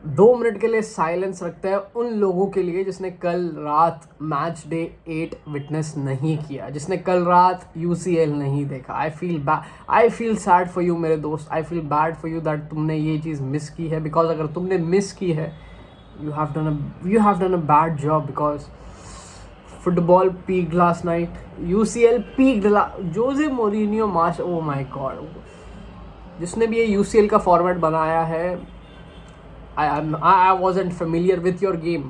2 minute के लिए silence रखते हैं उन लोगों के लिए जिसने कल रात मैच डे 8 विटनेस नहीं किया, जिसने कल रात यूसीएल नहीं देखा। I feel sad for you मेरे दोस्त, I feel bad for you that तुमने ये चीज़ मिस की है। बिकॉज अगर तुमने मिस की है, you have done a bad job. Because football peaked last night, UCL peaked, Jose Mourinho mash, oh my God, जिसने भी ये यूसीएल का फॉर्मेट बनाया है, I wasn't familiar with your game.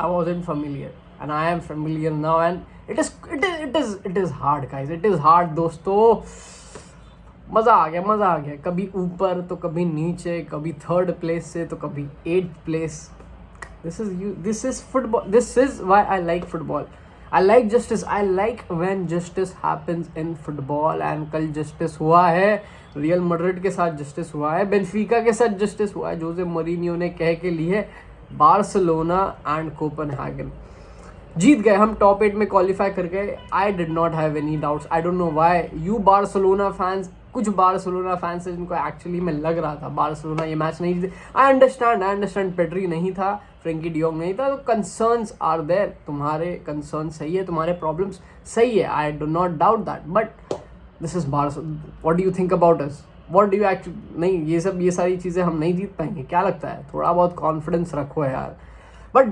I wasn't familiar, and I am familiar now. And it is hard, guys. It is hard, दोस्तों। मज़ा आ गया। कभी ऊपर तो कभी नीचे, कभी 3rd प्लेस से तो कभी 8th place. This is football. This is why I like football. I like justice. I like when justice happens in football. And कल justice हुआ है, रियल मैड्रिड के साथ जस्टिस हुआ है, बेनफिका के साथ जस्टिस हुआ है। जोसे मोरिनियो ने कह के लिए बार्सिलोना एंड कोपेनहेगन जीत गए। हम टॉप 8 में क्वालिफाई कर गए। I did not have any doubts. I don't know why you Barcelona fans, कुछ बार्सिलोना फैंस है जिनको एक्चुअली में लग रहा था बार्सिलोना ये मैच नहीं जीते। आई अंडरस्टैंड पेड्री नहीं था, फ्रेंकी डियोंग नहीं था, तो कंसर्न्स आर देयर। तुम्हारे कंसर्न सही है, तुम्हारे प्रॉब्लम्स सही है, I do not doubt that. But this is Barcelona. What do you think about us? What do you actually, नहीं ये सारी चीज़ें हम नहीं जीत पाएंगे, क्या लगता है? थोड़ा बहुत कॉन्फिडेंस रखो यार। But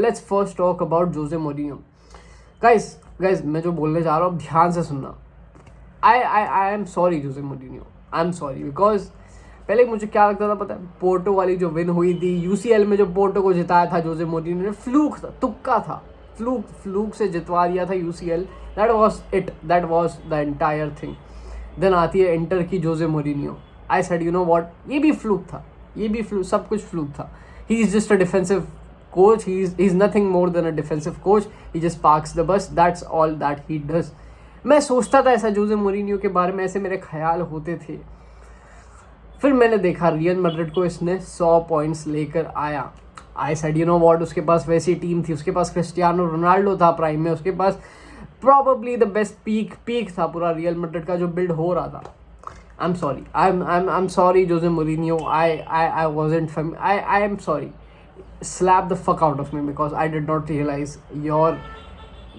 let's first talk about Jose Mourinho. guys मैं जो बोलने जा रहा हूँ ध्यान से सुनना। आई am sorry Jose Mourinho, I am sorry. Because पहले मुझे क्या लगता था पता है, पोर्टो वाली जो विन हुई थी यूसीएल में, जो पोर्टो को जिताया था जोसे मोरिनियो ने, फ्लूक था, तुक्का था, फ्लूक से जितवा दिया था UCL. That was the entire thing. Then आती है इंटर की Jose Mourinho. I said you know what, ये भी फ्लूक था, सब कुछ फ्लूक था। He is just a defensive coach. He's nothing more than a defensive coach. He just parks the bus. That's all that he does. मैं सोचता था ऐसा जोसे मोरिनियो के बारे में, ऐसे मेरे ख्याल होते थे। फिर मैंने देखा रियल मैड्रिड को इसने 100 पॉइंट्स लेकर आया। आई सेड यू नो व्हाट, उसके पास वैसी टीम थी, उसके पास क्रिस्टियानो रोनाल्डो था प्राइम में, उसके पास प्रॉबली द बेस्ट पीक था पूरा रियल मैड्रिड का जो बिल्ड हो रहा था। I'm sorry. I'm sorry, Jose Mourinho. I wasn't I am sorry. Slap the fuck out of me because I did not realize your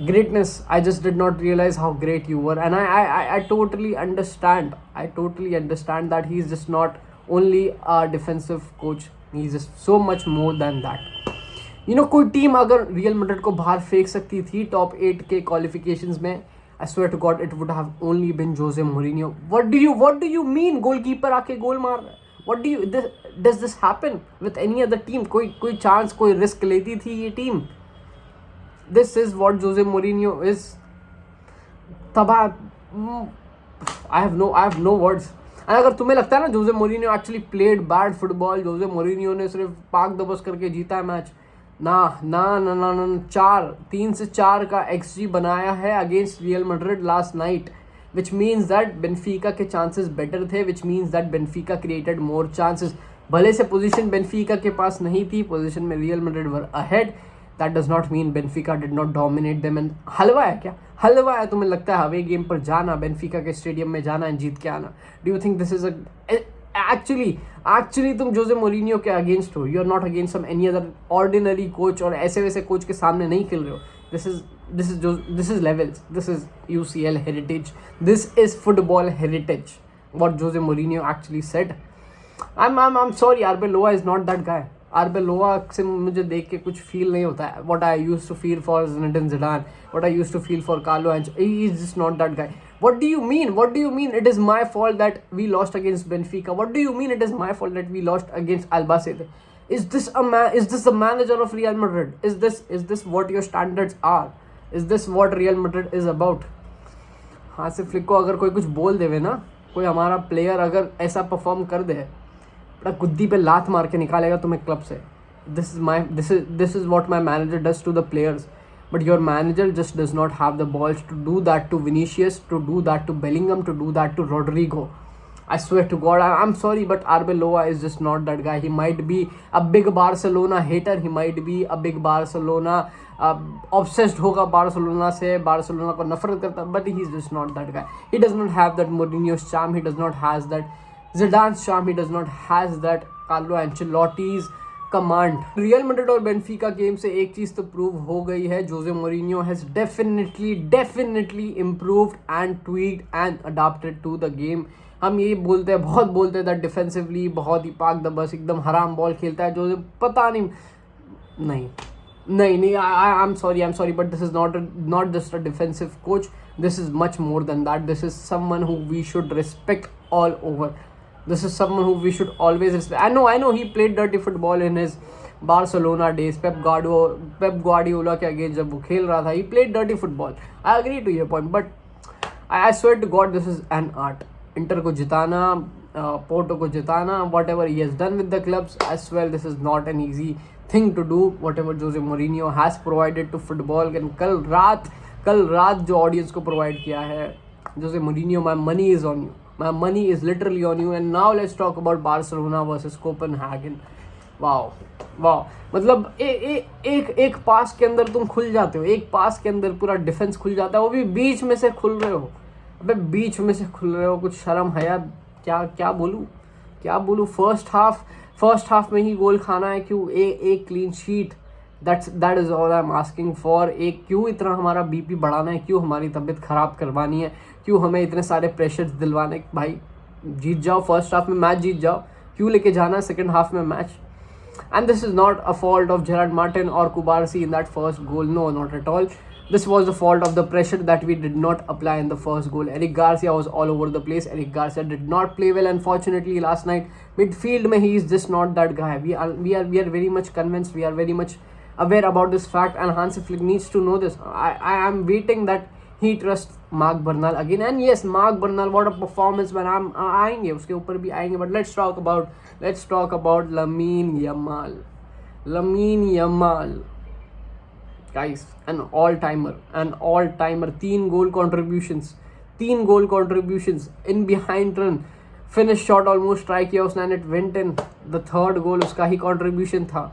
greatness. I just did not realize how great you were, and I totally understand. I totally understand that he's just not only a defensive coach. He's just so much more than that. कोई team अगर real Madrid को बाहर फेंक सकती थी top 8 के qualifications में, I swear to God, it would have only been Jose Mourinho. What do you mean? Goalkeeper आके गोल मार रहा है। What do you does this happen with any other team? कोई चांस, कोई रिस्क लेती थी ये team? This is what Jose Mourinho is. तबाह, I have no words. And अगर तुम्हें लगता है ना Jose Mourinho actually played bad football, Jose Mourinho ने सिर्फ पाक दबस करके जीता है मैच, ना 3 से 4 का XG बनाया है against real Madrid last night, which means that Benfica के चांसेस बेटर थे, which means that Benfica created more chances. भले से पोजीशन बेनफिका के पास नहीं थी, पोजीशन में Real Madrid were ahead, that does not mean Benfica did not dominate them. And हलवा है क्या? हलवा है? तुम्हें लगता है हवे गेम पर जाना, बेनफिका के स्टेडियम में जाना एंड जीत के आना? Do you think this is actually तुम जोसे मोरिनियो के अगेंस्ट हो? You are not against some any other ordinary coach, और ऐसे वैसे कोच के सामने नहीं खेल रहे हो। This is levels, this is UCL heritage, this is football heritage, what Jose Mourinho actually said. I'm sorry, Arbeloa is not that guy. Arbeloa से मुझे देख के कुछ फील नहीं होता है। What I used to feel for Zinedine Zidane, what I used to feel for Carlo Ancelotti, he is just not that guy. What do you mean? What do you mean it is my fault that we lost against Benfica? What do you mean it is my fault that we lost against Albacete? Is this the manager of Real Madrid? Is this what your standards are? Is this what Real Madrid is about? हाँ, से flick को अगर कोई कुछ बोल देवे ना, कोई हमारा प्लेयर अगर ऐसा परफॉर्म कर दे, बड़ा गुद्दी पे लात मार के निकालेगा तुम्हें क्लब से। This is what my manager does to the players. But your manager just does not have the balls to do that to Vinicius, to do that to Bellingham, to do that to Rodrigo. I swear to God, I'm sorry, but Arbeloa is just not that guy. He might be a big Barcelona hater. He might be a big Barcelona obsessed होगा Barcelona से, Barcelona को नफरत करता, but he's just not that guy. He does not have that Mourinho's charm. He does not has that Zidane's charm, he does not has that Carlo Ancelotti's command. Real Madrid और Benfica game से एक चीज़ तो prove हो गई है, Jose Mourinho has definitely improved and tweaked and adapted to the game. हम ये बोलते हैं, बहुत बोलते हैं दैट डिफेंसिवली बहुत ही पाक दबस एकदम हराम बॉल खेलता है जोसे, पता नहीं, आई am sorry but this is not just a defensive coach. This is much more than that. This is someone who we should respect all over. This is someone who we should always respect. I know he played dirty football in his Barcelona days. Pep Guardiola के against जब वो खेल रहा था, he played dirty football. I agree to your point, but I swear to God, this is an art. Inter को जिताना, Porto को जिताना, whatever he has done with the clubs, I swear this is not an easy thing to do. Whatever Jose Mourinho has provided to football, and कल रात जो audience को provide किया है Jose Mourinho, my money is on you, my money is literally on you. And now let's talk about Barcelona versus Copenhagen. Wow, मतलब एक पास के अंदर तुम खुल जाते हो, एक पास के अंदर पूरा डिफेंस खुल जाता है, वो भी बीच में से खुल रहे हो. अबे बीच में से खुल रहे हो, कुछ शर्म है यार. क्या बोलूँ. फर्स्ट हाफ में ही गोल खाना है. क्यों एक clean sheet, that is all I am asking for. एक क्यों इतना हमारा बीपी बढ़ाना है, क्यों हमारी तबीयत ख़राब करवानी है, क्यों हमें इतने सारे प्रेशर्स दिलवाने. भाई जीत जाओ, फर्स्ट हाफ में मैच जीत जाओ, क्यों लेके जाना है सेकंड हाफ में match. And this is not a fault of Gerard Martin और Cubarsi in that first goal. No, not at all. This was the fault of the pressure that we did not apply in the first goal. Eric Garcia was all over the place. Eric Garcia did not play well, unfortunately, last night. Midfield, he is just not that guy. We are very much convinced. We are very much aware about this fact, and Hansi Flick needs to know this. I am waiting that he trusts Marc Bernal again. And yes, Marc Bernal, what a performance, man. आएंगे उसके ऊपर भी आएंगे, but let's talk about Lamine Yamal. Guys, an all-timer. 3 goal contributions in behind run, finish shot almost strike किया उसने, and it went in. The third goal उसका ही contribution था.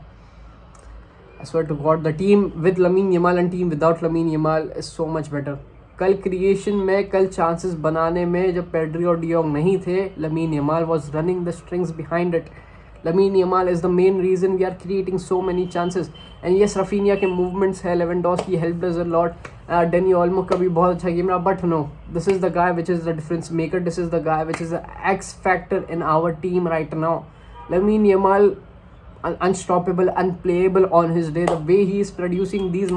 I swear to God, the team with Lamine Yamal and team without Lamine Yamal is so much better. कल creation में, कल chances बनाने में जब पेड्री और डियोंग नहीं थे, Lamine Yamal was running the strings behind it. Lamine Yamal is the main reason we are creating so many chances. And yes, Rafinha के movements है, Lewandowski helped us a lot. Dani Olmo का भी बहुत अच्छा game रहा, but no, this is the guy which is the difference maker. This is the guy which is the X factor in our team right now. Lamine Yamal, unstoppable, unplayable on his day. The way he is producing these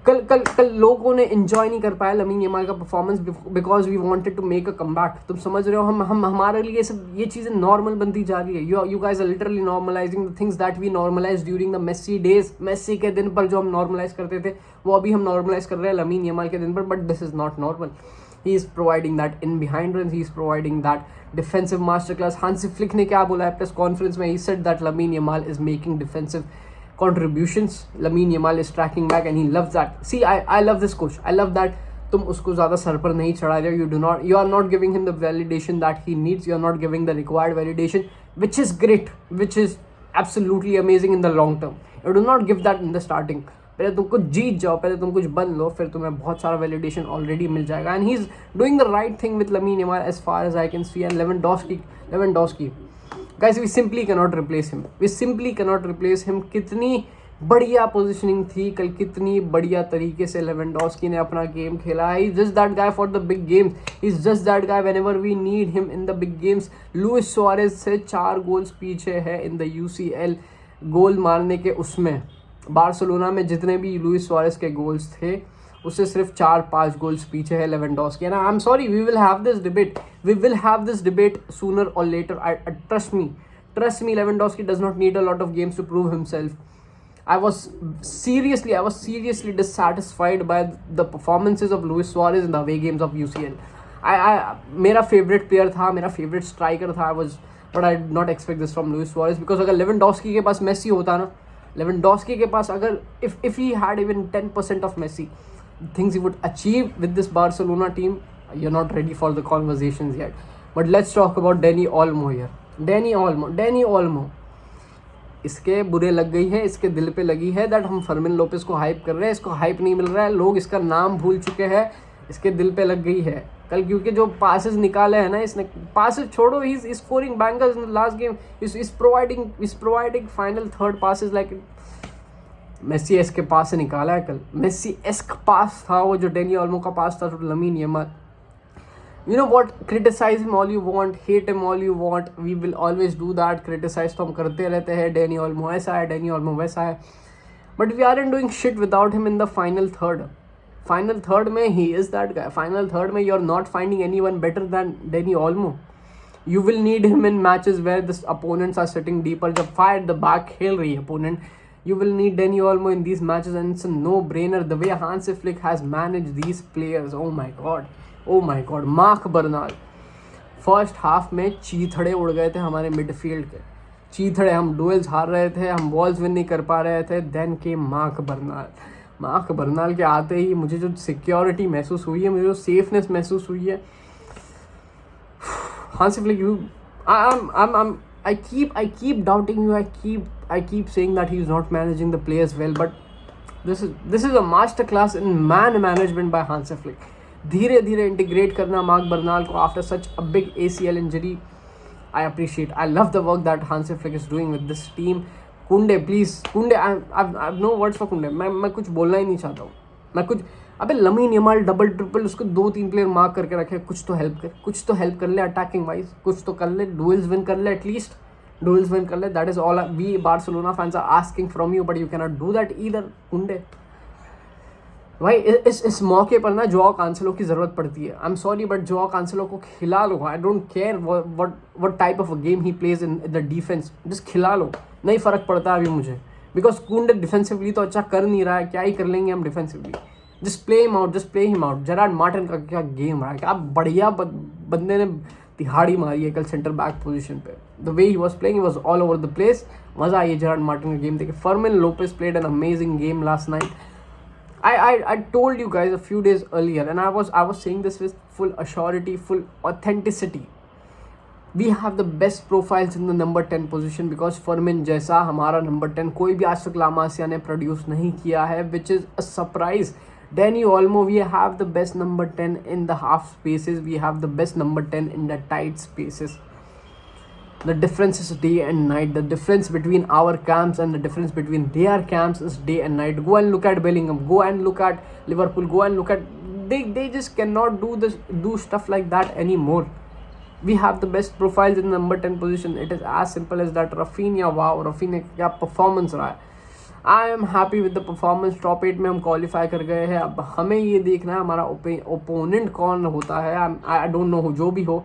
कल लोगों ने enjoy नहीं कर पाया Lamine Yamal का performance because we wanted to make a comeback. तुम समझ रहे हो, हम हमारे लिए सब ये चीज़ें नॉर्मल बनती जा रही है. You guys are literally normalising the things that we normalise during the Messi days. Messi के दिन पर जो हम नॉर्मलाइज करते थे, वो अभी हम नॉर्मलाइज कर रहे हैं लमीन यमाल के दिन पर. But this is not normal. He is providing that in behind run, he is providing that defensive master class. Hansi Flick ने क्या बोला है प्रेस कॉन्फ्रेंस में, he said that lamin Yamal is making defensive contributions. Lamine Yamal is tracking back and he loves that. See, I love this coach. I love that तुम उसको ज़्यादा sir पर नहीं चढ़ा रहे हो. You are not giving him the validation that he needs. You are not giving the required validation, which is great, which is absolutely amazing in the long term. You do not give that in the starting. पहले तुम कुछ जीत जाओ, पहले तुम कुछ बन लो, फिर तुम्हें बहुत सारा वैलिडेशन ऑलरेडी मिल जाएगा. And he is doing the right thing with Lamine Yamal as far as I can see. And Lewandowski, guys, we simply cannot replace him. कितनी बढ़िया पोजीशनिंग थी कल, कितनी बढ़िया तरीके से लेवेंडोस्की ने अपना गेम खेला. He is just that guy for the big games. He is just that guy whenever we need him in the big games. Luis Suarez से 4 गोल्स पीछे है इन द UCL गोल मारने के. उसमें बार्सिलोना में जितने भी लुइस सुआरेज के गोल्स थे, उससे सिर्फ 4-5 गोल्स पीछे है Lewandowski. And I am sorry, we will have this debate sooner or later. Trust me, Lewandowski does not need a lot of games to prove himself. I was seriously dissatisfied by the performances of Luis Suarez in the away games of UCL. मेरा favourite player था, मेरा favourite striker था, but I did not expect this from Luis Suarez. because अगर Lewandowski के पास Messi होता ना, Lewandowski के पास अगर if he had even 10% of Messi, things he would achieve with this Barcelona team, you're not ready for the conversations yet. But let's talk about Dani Olmo here. Dani Olmo, इसके बुरे लग गई है, इसके दिल पे लगी है दैट हम फर्मिन लोपेस को हाइप कर रहे हैं. इसको हाइप नहीं मिल रहा है, लोग इसका नाम भूल चुके हैं, इसके दिल पे लग गई है. कल, क्योंकि जो पासेस निकाले हैं ना इसने, पासेस छोड़ो, he is scoring bangers in the last game, is providing final third passes like Messi esque के पास से निकाला है कल। मेसी एस्क पास था वो, जो डेनी ऑल्मो का पास था to Lamine Yamal. You know what, criticize him all you want, hate him all you want, we will always do that, criticize तो हम करते रहते हैं, डेनी ऑल्मो ऐसा है, डेनी ऑल्मो वैसा है, but we aren't doing shit without him in the final third. Final third में he is that guy. Final third में you're not finding anyone better than Danny Olmo. You will need him in matches where the opponents are sitting deeper. जब fire the back खेल रही है opponent, you will need Danny Olmo in these matches, and it's a no-brainer the way Hansi Flick has managed these players. Oh my god, mark Bernal first half में चीथड़े उड़ गए थे हमारे midfield के, चीथड़े, हम डुएल्स हार रहे थे, हम बॉल्स विन नहीं कर पा रहे थे, देन के मार्क बर्नाल के आते ही मुझे जो सिक्योरिटी महसूस हुई है, मुझे जो सेफनेस महसूस हुई है, Hansi Flick, I keep doubting you, I keep saying that he is not managing the players well, but this is a master class in man management by Hansi Flick. धीरे धीरे इंटीग्रेट करना mark Bernal को after such a big ACL injury, I appreciate, I love the work that Hansi Flick is doing with this team. कुंडे please, कुंडे, I know words for कुंडे, मैं कुछ बोलना ही नहीं चाहता हूँ, मैं कुछ, अबे लमीन यमाल डबल ट्रिपल, उसको 2-3 प्लेयर मार्क करके रखे, कुछ तो हेल्प कर ले अटैकिंग वाइज, कुछ तो कर ले, डुएल्स विन कर ले, एटलीस्ट डुएल्स विन कर ले. That is all we Barcelona fans are asking from you, but you can not do that either. Kounde भाई, इस मौके पर ना जोआओ कांसेलो की ज़रूरत पड़ती है. I am sorry but Joao Cancelo को खिला लो. I don't care what type of a game he plays in the defence, just खिला लो, नहीं फ़र्क पड़ता अभी मुझे, बिकॉज कुंडे डिफेंसिवली तो अच्छा कर नहीं रहा है, क्या ही कर लेंगे हम defensively. Just play him out. Gerrard Martin का क्या गेम रहा है, क्या बढ़िया बंदे ने तिहाड़ी मारी है कल सेंटर बैक पोजीशन पे. The way he was playing, he was all over the place. मज़ा आई है जेरार्ड मार्टिन का गेम देखे. Fermin Lopez played an amazing game last night. I told you guys a few days earlier, and I was saying this with full assurity, full authenticity. We have the best profiles in the number 10 position, because Firmin जैसा हमारा number 10 कोई भी आज तक ला मासिया ने produce नहीं किया है, which is a surprise. Danny Olmo, we have the best number 10 in the half spaces. We have the best number 10 in the tight spaces. The difference is day and night. The difference between our camps and the difference between their camps is day and night. Go and look at Bellingham. Go and look at Liverpool. Go and look at... They just cannot do stuff like that anymore. We have the best profiles in the number 10 position. It is as simple as that. Rafinha, wow. Rafinha क्या performance रहा है. I am happy with the performance. Top 8 में हम qualify कर गए हैं. अब हमें ये देखना है हमारा opponent कौन होता है. I don't know जो भी हो,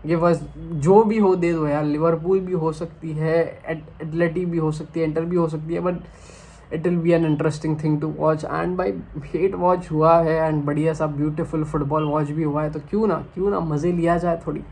ये बस जो भी हो दे दो यार. लिवरपूल भी हो सकती है, एटलेटिक भी हो सकती है, इंटर भी हो सकती है, but it will be an interesting thing to watch. And भाई हेट वॉच हुआ है एंड बढ़िया सा ब्यूटीफुल फुटबॉल वॉच भी हुआ है, तो क्यों ना मज़े लिया जाए थोड़ी.